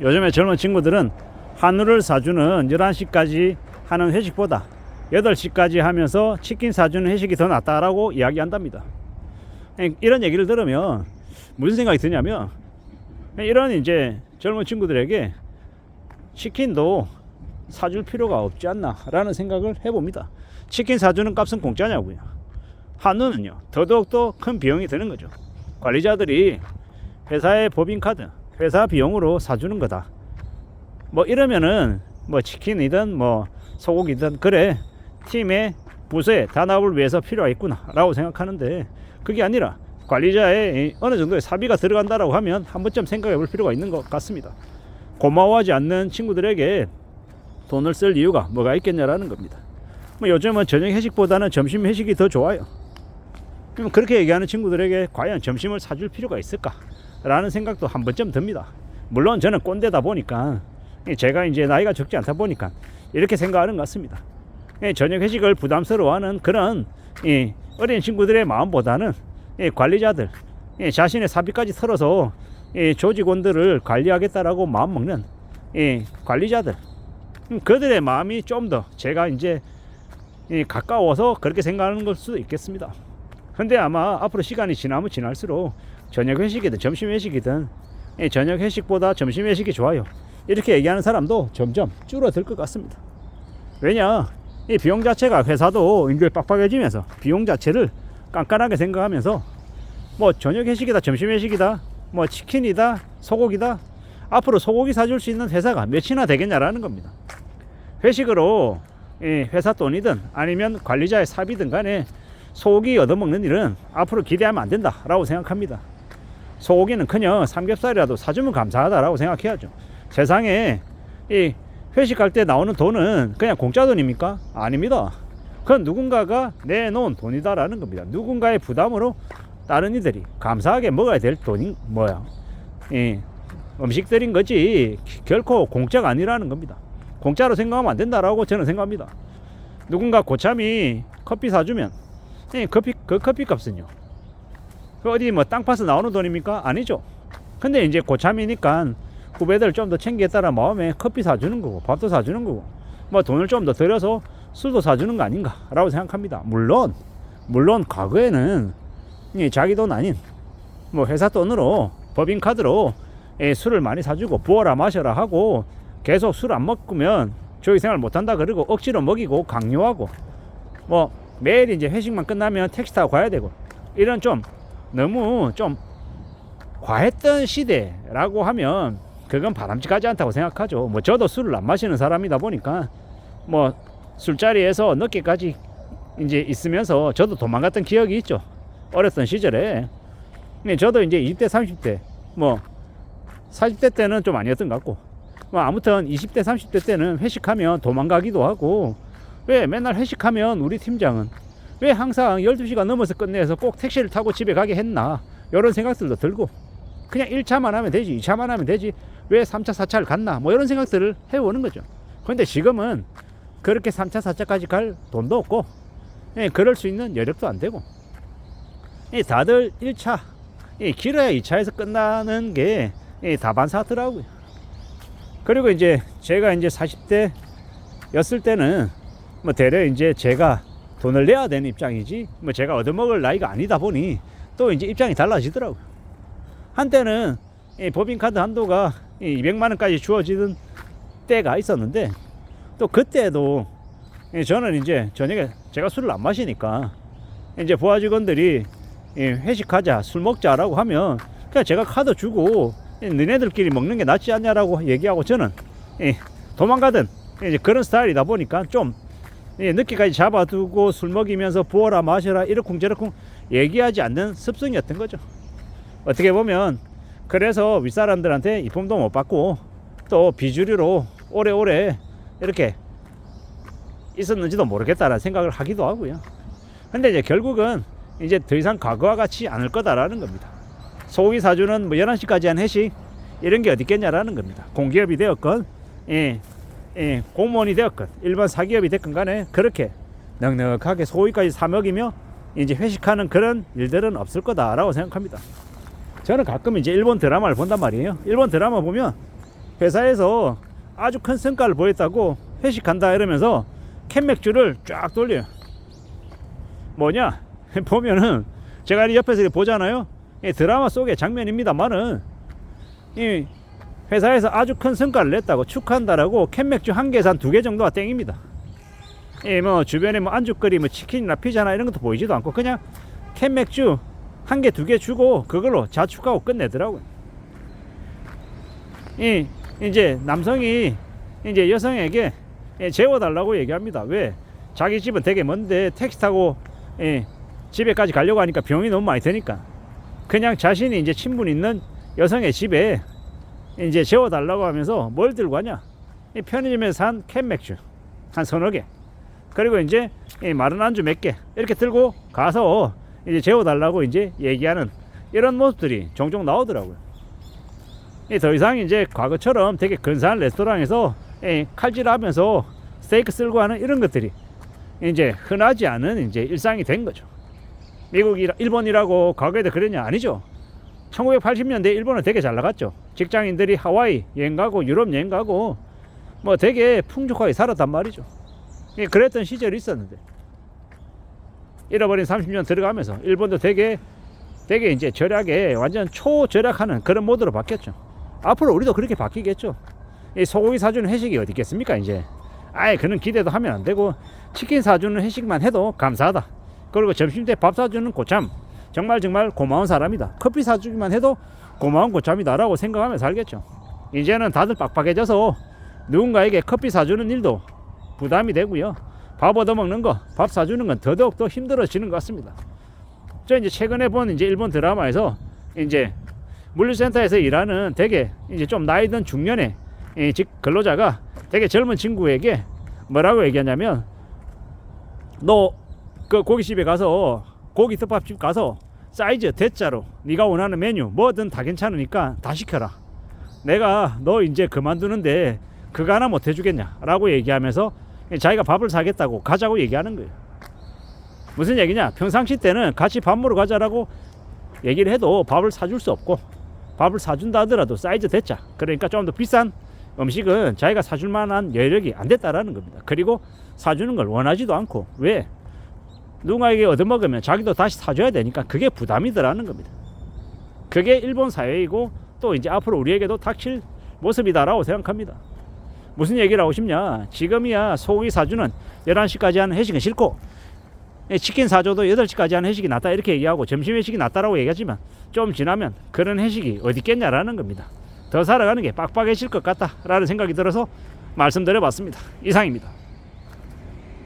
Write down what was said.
요즘에 젊은 친구들은 한우를 사주는 11시까지 하는 회식보다 8시까지 하면서 치킨 사주는 회식이 더 낫다라고 이야기한답니다. 이런 얘기를 들으면 무슨 생각이 드냐면, 이런 이제 젊은 친구들에게 치킨도 사줄 필요가 없지 않나 라는 생각을 해봅니다. 치킨 사주는 값은 공짜냐고요. 한우는요 더더욱더 큰 비용이 드는 거죠. 관리자들이 회사의 법인카드, 회사 비용으로 사주는 거다, 뭐 이러면은 뭐 치킨이든 뭐 소고기든 그래 팀의 부서의 단합을 위해서 필요하겠구나 라고 생각하는데, 그게 아니라 관리자의 어느 정도의 사비가 들어간다라고 하면 한 번쯤 생각해 볼 필요가 있는 것 같습니다. 고마워하지 않는 친구들에게 돈을 쓸 이유가 뭐가 있겠냐라는 겁니다. 뭐 요즘은 저녁 회식보다는 점심 회식이 더 좋아요. 그렇게 얘기하는 친구들에게 과연 점심을 사줄 필요가 있을까 라는 생각도 한 번쯤 듭니다. 물론 저는 꼰대다 보니까, 제가 이제 나이가 적지 않다 보니까 이렇게 생각하는 것 같습니다. 저녁 회식을 부담스러워하는 그런 어린 친구들의 마음보다는 관리자들, 자신의 사비까지 털어서 조직원들을 관리하겠다라고 마음먹는 관리자들, 그들의 마음이 좀 더 제가 이제 가까워서 그렇게 생각하는 걸 수도 있겠습니다. 근데 아마 앞으로 시간이 지나면 지날수록 저녁 회식이든 점심 회식이든 저녁 회식보다 점심 회식이 좋아요 이렇게 얘기하는 사람도 점점 줄어들 것 같습니다. 왜냐, 이 비용 자체가 회사도 이제 빡빡해지면서 비용 자체를 깐깐하게 생각하면서 뭐 저녁 회식이다 점심 회식이다 뭐 치킨이다 소고기다, 앞으로 소고기 사줄 수 있는 회사가 몇이나 되겠냐라는 겁니다. 회식으로 회사 돈이든 아니면 관리자의 사비든 간에 소고기 얻어먹는 일은 앞으로 기대하면 안 된다라고 생각합니다. 소고기는커녕 삼겹살이라도 사주면 감사하다라고 생각해야죠. 세상에 이 회식할 때 나오는 돈은 그냥 공짜 돈입니까? 아닙니다. 그건 누군가가 내놓은 돈이다라는 겁니다. 누군가의 부담으로 다른 이들이 감사하게 먹어야 될 돈이 뭐야? 음식들인 거지 결코 공짜가 아니라는 겁니다. 공짜로 생각하면 안 된다라고 저는 생각합니다. 누군가 고참이 커피 사주면 그 커피 값은요, 그 어디 뭐 땅 파서 나오는 돈입니까? 아니죠. 근데 이제 고참이니까 후배들 좀 더 챙기겠다는 마음에 커피 사주는 거고 밥도 사주는 거고 뭐 돈을 좀 더 들여서 술도 사주는 거 아닌가라고 생각합니다. 물론 과거에는 자기 돈 아닌 뭐 회사 돈으로 법인카드로 술을 많이 사주고 부어라 마셔라 하고 계속 술 안 먹으면 조직생활 못한다 그러고 억지로 먹이고 강요하고 뭐 매일 이제 회식만 끝나면 택시 타고 가야 되고, 이런 좀 너무 좀 과했던 시대라고 하면 그건 바람직하지 않다고 생각하죠. 뭐 저도 술을 안 마시는 사람이다 보니까 뭐 술자리에서 늦게까지 이제 있으면서 저도 도망갔던 기억이 있죠. 어렸던 시절에. 근데 저도 이제 20대 30대 뭐 40대 때는 좀 아니었던 것 같고, 뭐 아무튼 20대 30대 때는 회식하면 도망가기도 하고, 왜 맨날 회식하면 우리 팀장은 왜 항상 12시가 넘어서 끝내서 꼭 택시를 타고 집에 가게 했나 이런 생각들도 들고, 그냥 1차만 하면 되지 2차만 하면 되지 왜 3차 4차를 갔나 뭐 이런 생각들을 해오는 거죠. 그런데 지금은 그렇게 3차 4차까지 갈 돈도 없고 그럴 수 있는 여력도 안 되고, 다들 1차 길어야 2차에서 끝나는 게 다반사더라고요. 그리고 이제 제가 이제 40대 였을 때는 뭐 대려 이제 제가 돈을 내야 되는 입장이지 뭐 제가 얻어먹을 나이가 아니다 보니 또 이제 입장이 달라지더라고요. 한때는 법인카드 한도가 200만원까지 주어지던 때가 있었는데, 또 그때도 저는 이제 저녁에 제가 술을 안 마시니까 이제 부하 직원들이 회식하자 술 먹자라고 하면 그냥 제가 카드 주고 너네들끼리 먹는 게 낫지 않냐라고 얘기하고, 저는 도망가든 이제 그런 스타일이다 보니까 좀 늦게까지 잡아두고 술 먹이면서 부어라 마셔라 이러쿵저러쿵 얘기하지 않는 습성이었던 거죠. 어떻게 보면 그래서 윗사람들한테 이쁨도 못 받고 또 비주류로 오래오래 이렇게 있었는지도 모르겠다라는 생각을 하기도 하고요. 근데 이제 결국은 이제 더 이상 과거와 같이 않을 거다라는 겁니다. 소고기 사주는 뭐 11시까지 한 회식 이런 게 어디 있겠냐라는 겁니다. 공기업이 되었건 공무원이 되었건 일반 사기업이 됐건 간에 그렇게 넉넉하게 소고기까지 사 먹이며 이제 회식하는 그런 일들은 없을 거다라고 생각합니다. 저는 가끔 이제 일본 드라마를 본단 말이에요. 일본 드라마 보면 회사에서 아주 큰 성과를 보였다고 회식한다 이러면서 캔맥주를 쫙 돌려요. 뭐냐? 보면은 제가 옆에서 보잖아요. 드라마 속의 장면입니다만은 이 회사에서 아주 큰 성과를 냈다고 축하한다라고 캔맥주 한 개에서 한 2개 정도가 땡입니다. 뭐 주변에 뭐 안주거리 뭐 치킨이나 피자나 이런 것도 보이지도 않고 그냥 캔맥주 한 개, 2개 주고 그걸로 자축하고 끝내더라고요. 이제 남성이 이제 여성에게 재워달라고 얘기합니다. 왜? 자기 집은 되게 먼데 택시 타고 집에까지 가려고 하니까 비용이 너무 많이 드니까 그냥 자신이 이제 친분 있는 여성의 집에 이제 재워달라고 하면서 뭘 들고 가냐? 편의점에서 산 캔맥주 한 3-4개, 그리고 이제 마른 안주 몇 개 이렇게 들고 가서 이제 재워달라고 이제 얘기하는 이런 모습들이 종종 나오더라고요. 더 이상 이제 과거처럼 되게 근사한 레스토랑에서 칼질하면서 스테이크 쓸고 하는 이런 것들이 이제 흔하지 않은 이제 일상이 된 거죠. 일본이라고 과거에도 그랬냐? 아니죠. 1980년대 일본은 되게 잘 나갔죠. 직장인들이 하와이 여행 가고 유럽 여행 가고 뭐 되게 풍족하게 살았단 말이죠. 그랬던 시절이 있었는데 잃어버린 30년 들어가면서 일본도 되게 이제 절약에 완전 초절약하는 그런 모드로 바뀌었죠. 앞으로 우리도 그렇게 바뀌겠죠. 이 소고기 사주는 회식이 어디 있겠습니까? 이제 아예 그런 기대도 하면 안 되고 치킨 사주는 회식만 해도 감사하다. 그리고 점심때 밥 사주는 고참 정말 고마운 사람이다. 커피 사주기만 해도 고마운 고참이다 라고 생각하며 살겠죠. 이제는 다들 빡빡해져서 누군가에게 커피 사주는 일도 부담이 되고요. 밥 얻어먹는 거, 밥 사주는 건 더더욱 더 힘들어지는 것 같습니다. 저 이제 최근에 본 이제 일본 드라마에서 이제 물류센터에서 일하는 되게 이제 좀 나이 든 중년의 직 근로자가 되게 젊은 친구에게 뭐라고 얘기하냐면, 너 그 고깃집에 가서 고기 덮밥집 가서 사이즈 대자로 네가 원하는 메뉴 뭐든 다 괜찮으니까 다 시켜라. 내가 너 이제 그만두는데 그거 하나 못 해주겠냐 라고 얘기하면서 자기가 밥을 사겠다고 가자고 얘기하는 거예요. 무슨 얘기냐? 평상시 때는 같이 밥 먹으러 가자라고 얘기를 해도 밥을 사줄 수 없고, 밥을 사준다 하더라도 사이즈 대자, 그러니까 좀 더 비싼 음식은 자기가 사줄 만한 여력이 안 됐다라는 겁니다. 그리고 사주는 걸 원하지도 않고, 왜? 누군가에게 얻어먹으면 자기도 다시 사줘야 되니까 그게 부담이더라는 겁니다. 그게 일본 사회이고 또 이제 앞으로 우리에게도 닥칠 모습이다라고 생각합니다. 무슨 얘기를 하고 싶냐? 지금이야 소고기 사주는 11시까지 하는 회식은 싫고 치킨 사줘도 8시까지 하는 회식이 낫다 이렇게 얘기하고 점심 회식이 낫다라고 얘기하지만 좀 지나면 그런 회식이 어디 있겠냐라는 겁니다. 더 살아가는 게 빡빡해질 것 같다라는 생각이 들어서 말씀드려봤습니다. 이상입니다.